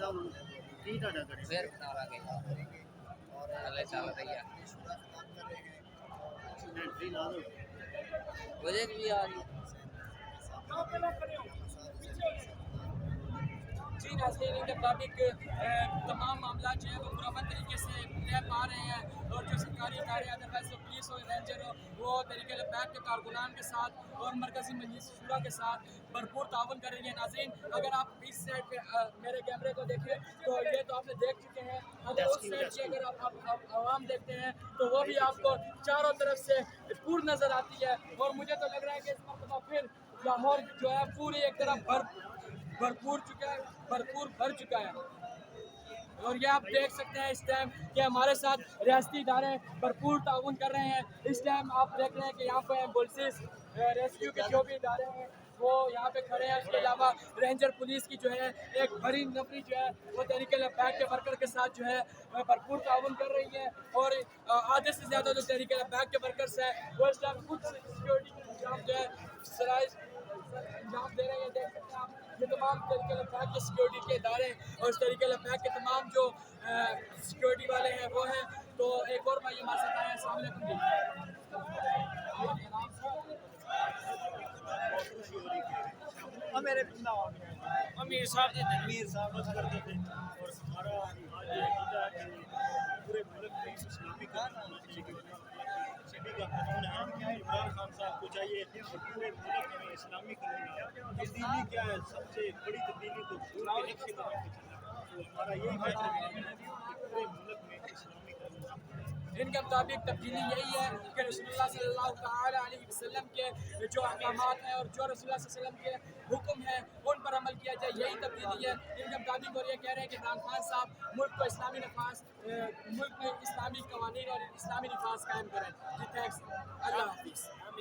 پھر بنا لگے اللہ چل رہی ہے مجھے بھی آ رہی جی ناظرین ان کے مطابق تمام معاملات جو ہے وہ پرامن طریقے سے طے پا رہے ہیں اور جو سرکاری ادارے ادروائز پولیس ہو رینجر ہو وہ طریقے البیک کے کارکنان کے ساتھ اور مرکزی مجلس شورا کے ساتھ بھرپور تعاون کر رہی ہے. ناظرین اگر آپ اس سائڈ پہ میرے کیمرے کو دیکھیں تو یہ تو آپ نے دیکھ چکے ہیں, اگر اس سائڈ سے اگر آپ عوام دیکھتے ہیں تو وہ بھی آپ کو چاروں طرف سے پور نظر آتی ہے اور مجھے تو لگ رہا ہے کہ اس مرتبہ پھر لاہور جو ہے پوری ایک طرف بھرپور بھر چکا ہے. اور یہ آپ دیکھ سکتے ہیں اس ٹائم کہ ہمارے ساتھ ریاستی ادارے بھرپور تعاون کر رہے ہیں. اس ٹائم آپ دیکھ رہے ہیں کہ یہاں پہ ایمبولینس ریسکیو کے جو بھی ادارے ہیں وہ یہاں پہ کھڑے ہیں. اس کے علاوہ رینجر پولیس کی جو ہے ایک بڑی نفری جو ہے وہ تحریک البیک کے ورکر کے ساتھ جو ہے بھرپور تعاون کر رہی ہے. اور آدھے سے زیادہ جو تحریک البیک کے ورکرس ہیں وہ اس ٹائم کچھ سیکیورٹی کے انتظام جو ہے انجام دے رہے ہیں. دیکھ سکتے ہیں آپ یہ تمام تحریک البیک کے سیکیورٹی کے ادارے اور اس تحریک البیک کے تمام جو سیکیورٹی والے ہیں وہ ہیں. تو ایک اور بھائی ہمارے ساتھ آئے ہیں. السلام علیکم. امیر صاحب کرتے تھے اور ہمارا آج یہ عقیدہ ہے کہ پورے ملک میں اسلامی قانون سبھی کا قانون ہے. عمران خان صاحب کو چاہیے پورے ملک میں اسلامی قانون تبدیلی کیا ہے, سب سے بڑی تبدیلی تو چناؤ نقشے قدم پہ چلنا. تو ہمارا یہی فیصلہ ہے کہ پورے ملک میں اسلامی قانون. ان کے مطابق تبدیلی یہی ہے کہ رسول اللہ صلی اللہ تعالی علیہ وسلم کے جو احکامات ہیں اور جو رسول اللہ صلی اللہ علیہ وسلم کے حکم ہیں ان پر عمل کیا جائے. یہی تبدیلی ہے ان کے مطابق. اور یہ کہہ رہے ہیں کہ عمران خان صاحب ملک کو اسلامی نفاذ ملک میں اسلامی قوانین اور اسلامی نفاذ قائم کریں. جی تھینکس. اللہ حافظ.